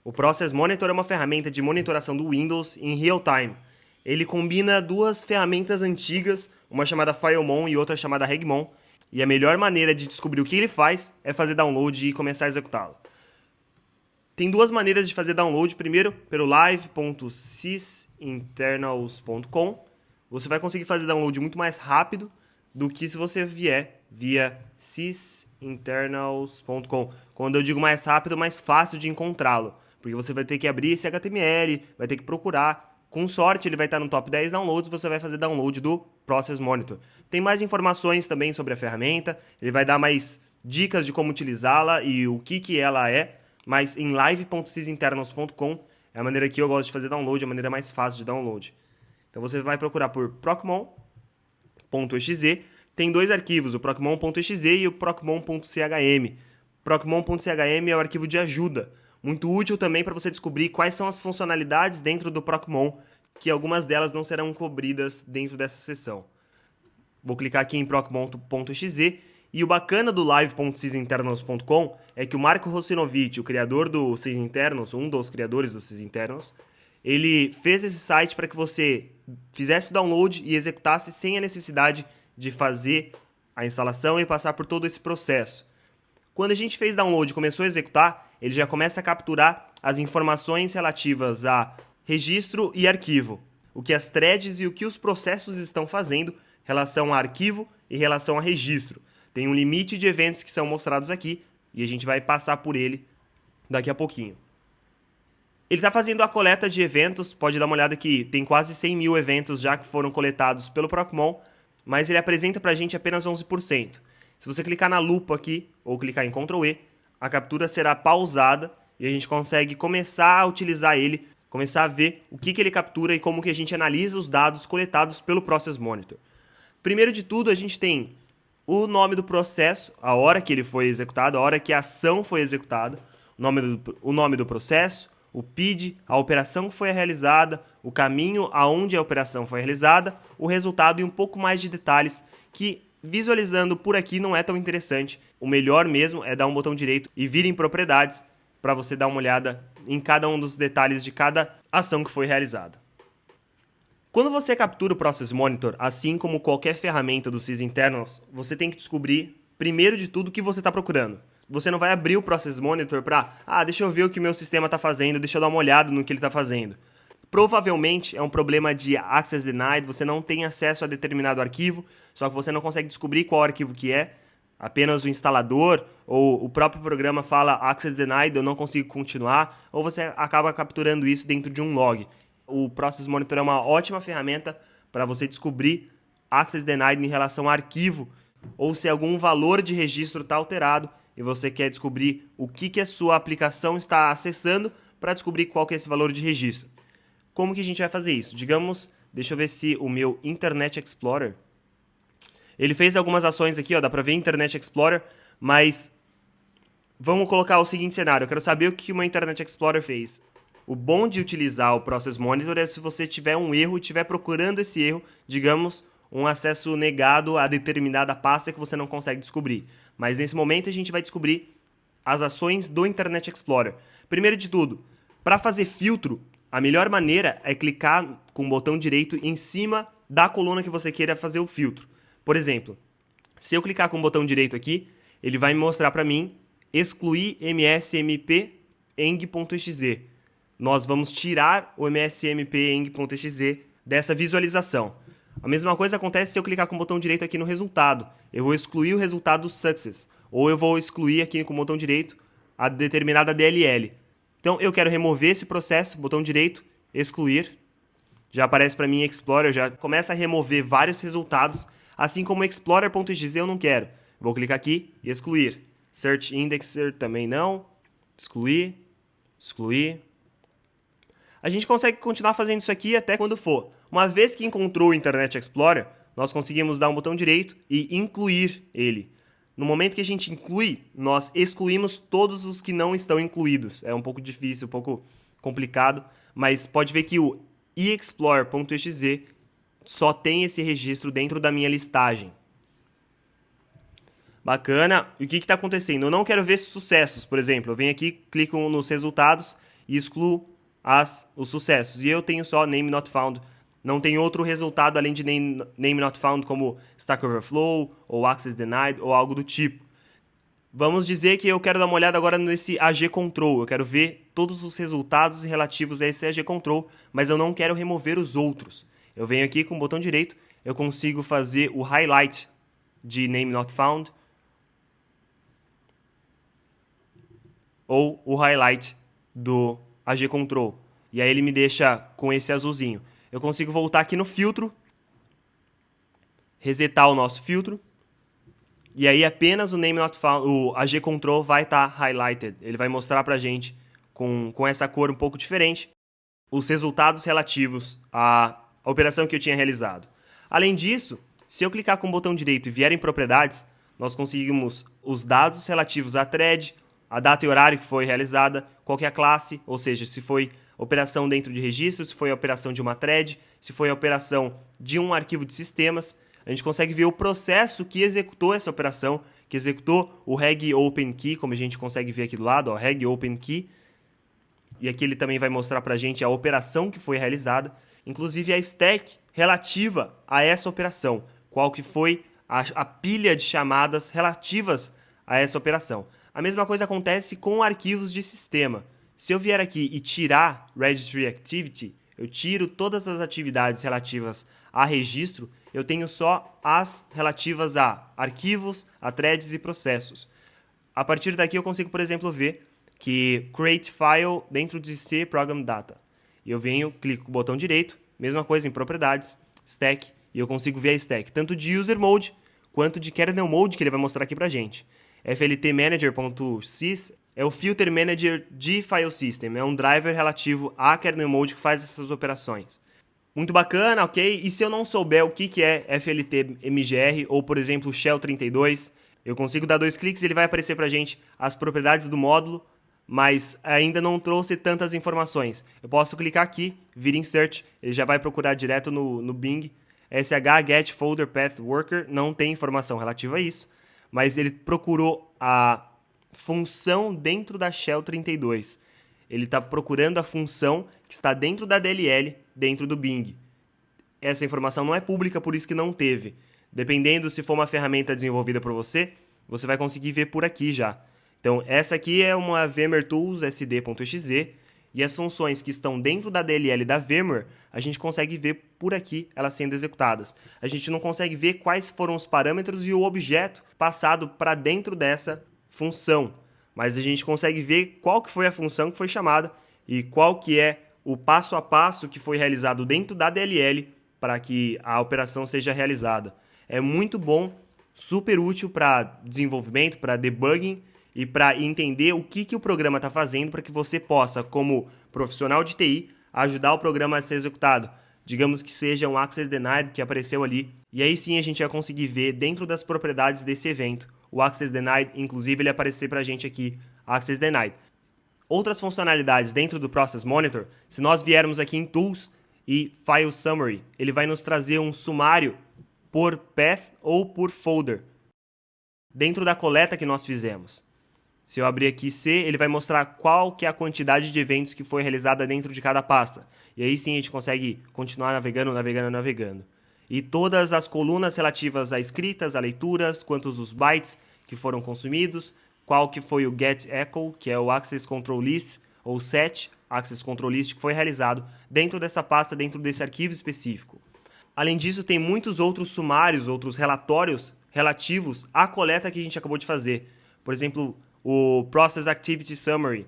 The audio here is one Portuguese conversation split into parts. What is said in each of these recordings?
O Process Monitor é uma ferramenta de monitoração do Windows em real time. Ele combina duas ferramentas antigas, uma chamada FileMon e outra chamada Regmon, e a melhor maneira de descobrir o que ele faz é fazer download e começar a executá-lo. Tem duas maneiras de fazer download. Primeiro, pelo live.sysinternals.com. Você vai conseguir fazer download muito mais rápido do que se você vier via sysinternals.com. Quando eu digo mais rápido, mais fácil de encontrá-lo, porque você vai ter que abrir esse HTML, vai ter que procurar. Com sorte, ele vai estar no top 10 downloads, você vai fazer download do Process Monitor. Tem mais informações também sobre a ferramenta, ele vai dar mais dicas de como utilizá-la e o que ela é, mas em live.sysinternals.com é a maneira que eu gosto de fazer download, a maneira mais fácil de download. Então você vai procurar por procmon.exe, tem dois arquivos, o procmon.exe e o procmon.chm. Procmon.chm é o arquivo de ajuda, muito útil também para você descobrir quais são as funcionalidades dentro do Procmon, que algumas delas não serão cobridas dentro dessa seção. Vou clicar aqui em procmon.exe, e o bacana do live.sysinternals.com é que o Marco Rossinovich, o criador do Sysinternals, um dos criadores do Sysinternals, ele fez esse site para que você fizesse download e executasse sem a necessidade de fazer a instalação e passar por todo esse processo. Quando a gente fez download e começou a executar, ele já começa a capturar as informações relativas a registro e arquivo, o que as threads e o que os processos estão fazendo em relação a arquivo e em relação a registro. Tem um limite de eventos que são mostrados aqui e a gente vai passar por ele daqui a pouquinho. Ele está fazendo a coleta de eventos, pode dar uma olhada aqui, tem quase 100 mil eventos já que foram coletados pelo Procmon, mas ele apresenta para a gente apenas 11%. Se você clicar na lupa aqui, ou clicar em Ctrl E, a captura será pausada e a gente consegue começar a utilizar ele, começar a ver o que ele captura e como que a gente analisa os dados coletados pelo Process Monitor. Primeiro de tudo, a gente tem o nome do processo, a hora que ele foi executado, a hora que a ação foi executada, o nome do processo, o PID, a operação que foi realizada, o caminho aonde a operação foi realizada, o resultado e um pouco mais de detalhes que, visualizando por aqui, não é tão interessante. O melhor mesmo é dar um botão direito e vir em propriedades para você dar uma olhada em cada um dos detalhes de cada ação que foi realizada. Quando você captura o Process Monitor, assim como qualquer ferramenta do Sysinternals, você tem que descobrir, primeiro de tudo, o que você está procurando. Você não vai abrir o Process Monitor para, deixa eu ver o que o meu sistema está fazendo, deixa eu dar uma olhada no que ele está fazendo. Provavelmente é um problema de Access Denied, você não tem acesso a determinado arquivo, só que você não consegue descobrir qual arquivo que é, apenas o instalador ou o próprio programa fala Access Denied, eu não consigo continuar, ou você acaba capturando isso dentro de um log. O Process Monitor é uma ótima ferramenta para você descobrir Access Denied em relação a arquivo, ou se algum valor de registro está alterado e você quer descobrir o que a sua aplicação está acessando para descobrir qual que é esse valor de registro. Como que a gente vai fazer isso? Digamos, deixa eu ver se o meu Internet Explorer, ele fez algumas ações aqui, dá para ver Internet Explorer, mas vamos colocar o seguinte cenário, eu quero saber o que o meu Internet Explorer fez. O bom de utilizar o Process Monitor é se você tiver um erro e estiver procurando esse erro, digamos, um acesso negado a determinada pasta que você não consegue descobrir. Mas nesse momento a gente vai descobrir as ações do Internet Explorer. Primeiro de tudo, para fazer filtro, a melhor maneira é clicar com o botão direito em cima da coluna que você queira fazer o filtro. Por exemplo, se eu clicar com o botão direito aqui, ele vai me mostrar para mim excluir msmp eng.exe. Nós vamos tirar o msmp eng.exe dessa visualização. A mesma coisa acontece se eu clicar com o botão direito aqui no resultado. Eu vou excluir o resultado success, ou eu vou excluir aqui com o botão direito a determinada DLL. Então eu quero remover esse processo, botão direito, excluir. Já aparece para mim Explorer, já começa a remover vários resultados, assim como Explorer.exe eu não quero. Vou clicar aqui e excluir. Search Indexer também não. Excluir, excluir. A gente consegue continuar fazendo isso aqui até quando for. Uma vez que encontrou o Internet Explorer, nós conseguimos dar um botão direito e incluir ele. No momento que a gente inclui, nós excluímos todos os que não estão incluídos. É um pouco difícil, um pouco complicado, mas pode ver que o eexplore.exe só tem esse registro dentro da minha listagem. Bacana. E o que está acontecendo? Eu não quero ver sucessos, por exemplo. Eu venho aqui, clico nos resultados e excluo os sucessos. E eu tenho só name not found. Não tem outro resultado além de name not found, como Stack Overflow, ou Access Denied, ou algo do tipo. Vamos dizer que eu quero dar uma olhada agora nesse AG Control. Eu quero ver todos os resultados relativos a esse AG Control, mas eu não quero remover os outros. Eu venho aqui com o botão direito, eu consigo fazer o highlight de name not found, ou o highlight do AG Control. E aí ele me deixa com esse azulzinho. Eu consigo voltar aqui no filtro, resetar o nosso filtro, e aí apenas o name not found, o AG Control vai estar highlighted. Ele vai mostrar pra gente com essa cor um pouco diferente os resultados relativos à operação que eu tinha realizado. Além disso, se eu clicar com o botão direito e vier em propriedades, nós conseguimos os dados relativos à thread, a data e horário que foi realizada, qual que é a classe, ou seja, se foi operação dentro de registro, se foi a operação de uma thread, se foi a operação de um arquivo de sistemas. A gente consegue ver o processo que executou essa operação, que executou o reg open key, como a gente consegue ver aqui do lado, ó, reg open key. E aqui ele também vai mostrar para a gente a operação que foi realizada, inclusive a stack relativa a essa operação, qual que foi a pilha de chamadas relativas a essa operação. A mesma coisa acontece com arquivos de sistema. Se eu vier aqui e tirar Registry Activity, eu tiro todas as atividades relativas a registro, eu tenho só as relativas a arquivos, a threads e processos. A partir daqui eu consigo, por exemplo, ver que create file dentro de C program data. E eu venho, clico com o botão direito, mesma coisa em propriedades, stack, e eu consigo ver a stack, tanto de user mode quanto de kernel mode, que ele vai mostrar aqui pra gente. fltmanager.sys é o filter manager de file system, é um driver relativo a kernel mode que faz essas operações. Muito bacana, ok? E se eu não souber o que é FLT-MGR ou, por exemplo, Shell 32, eu consigo dar 2 cliques e ele vai aparecer pra gente as propriedades do módulo, mas ainda não trouxe tantas informações. Eu posso clicar aqui, vir em Search, ele já vai procurar direto no Bing. SH Get Folder Path Worker não tem informação relativa a isso, mas ele procurou a função dentro da Shell 32. Ele está procurando a função que está dentro da DLL, dentro do Bing. Essa informação não é pública, por isso que não teve. Dependendo se for uma ferramenta desenvolvida por você, você vai conseguir ver por aqui já. Então, essa aqui é uma VMware Tools sd.exe, e as funções que estão dentro da DLL da VMware, a gente consegue ver por aqui elas sendo executadas. A gente não consegue ver quais foram os parâmetros e o objeto passado para dentro dessa função, mas a gente consegue ver qual que foi a função que foi chamada e qual que é o passo a passo que foi realizado dentro da DLL para que a operação seja realizada. É muito bom, super útil para desenvolvimento, para debugging e para entender o que o programa está fazendo para que você possa, como profissional de TI, ajudar o programa a ser executado. Digamos que seja um Access Denied que apareceu ali. E aí sim a gente vai conseguir ver dentro das propriedades desse evento. O Access Denied, inclusive, ele aparecer para a gente aqui, Access Denied. Outras funcionalidades dentro do Process Monitor, se nós viermos aqui em Tools e File Summary, ele vai nos trazer um sumário por path ou por folder, dentro da coleta que nós fizemos. Se eu abrir aqui C, ele vai mostrar qual que é a quantidade de eventos que foi realizada dentro de cada pasta. E aí sim a gente consegue continuar navegando. E todas as colunas relativas a escritas, a leituras, quantos os bytes que foram consumidos, qual que foi o get echo, que é o Access Control List, ou set Access Control List, que foi realizado dentro dessa pasta, dentro desse arquivo específico. Além disso, tem muitos outros sumários, outros relatórios relativos à coleta que a gente acabou de fazer. Por exemplo, o Process Activity Summary.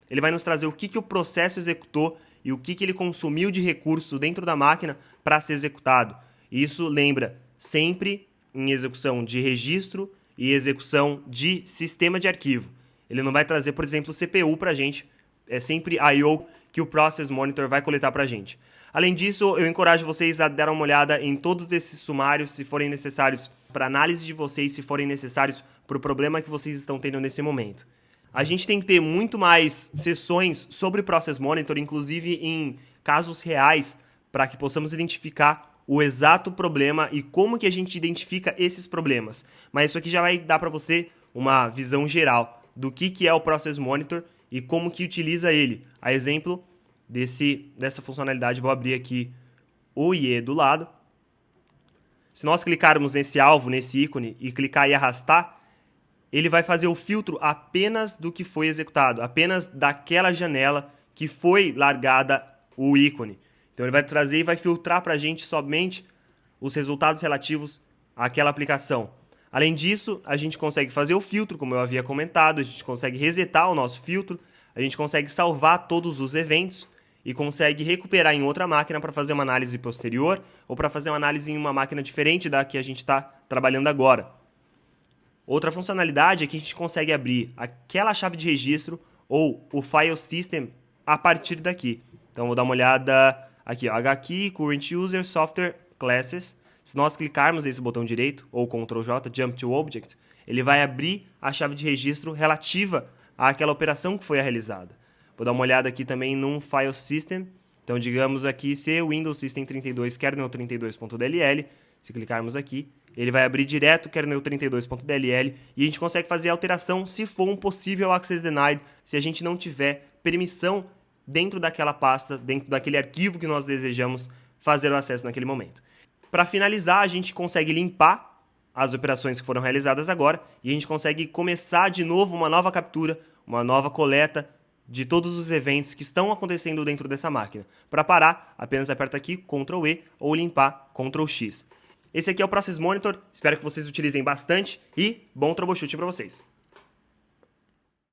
Ele vai nos trazer o que o processo executou e o que ele consumiu de recurso dentro da máquina para ser executado. Isso lembra sempre em execução de registro e execução de sistema de arquivo. Ele não vai trazer, por exemplo, o CPU para a gente. É sempre I/O que o Process Monitor vai coletar para a gente. Além disso, eu encorajo vocês a dar uma olhada em todos esses sumários, se forem necessários para análise de vocês, se forem necessários para o problema que vocês estão tendo nesse momento. A gente tem que ter muito mais sessões sobre Process Monitor, inclusive em casos reais, para que possamos identificar o exato problema e como que a gente identifica esses problemas. Mas isso aqui já vai dar para você uma visão geral do que é o Process Monitor e como que utiliza ele. A exemplo dessa funcionalidade, vou abrir aqui o IE do lado. Se nós clicarmos nesse alvo, nesse ícone, e clicar e arrastar, ele vai fazer o filtro apenas do que foi executado, apenas daquela janela que foi largada o ícone. Então ele vai trazer e vai filtrar para a gente somente os resultados relativos àquela aplicação. Além disso, a gente consegue fazer o filtro, como eu havia comentado, a gente consegue resetar o nosso filtro, a gente consegue salvar todos os eventos e consegue recuperar em outra máquina para fazer uma análise posterior ou para fazer uma análise em uma máquina diferente da que a gente está trabalhando agora. Outra funcionalidade é que a gente consegue abrir aquela chave de registro ou o file system a partir daqui. Então, vou dar uma olhada aqui, ó, HKey, Current User, Software, Classes. Se nós clicarmos nesse botão direito, ou Ctrl J, Jump to Object, ele vai abrir a chave de registro relativa àquela operação que foi realizada. Vou dar uma olhada aqui também num File System. Então, digamos aqui, se Windows System 32 kernel 32.dll, se clicarmos aqui, ele vai abrir direto kernel 32.dll e a gente consegue fazer a alteração se for um possível access denied, se a gente não tiver permissão dentro daquela pasta, dentro daquele arquivo que nós desejamos fazer o acesso naquele momento. Para finalizar, a gente consegue limpar as operações que foram realizadas agora e a gente consegue começar de novo uma nova captura, uma nova coleta de todos os eventos que estão acontecendo dentro dessa máquina. Para parar, apenas aperta aqui Ctrl E ou limpar Ctrl X. Esse aqui é o Process Monitor, espero que vocês utilizem bastante e bom troubleshooting para vocês.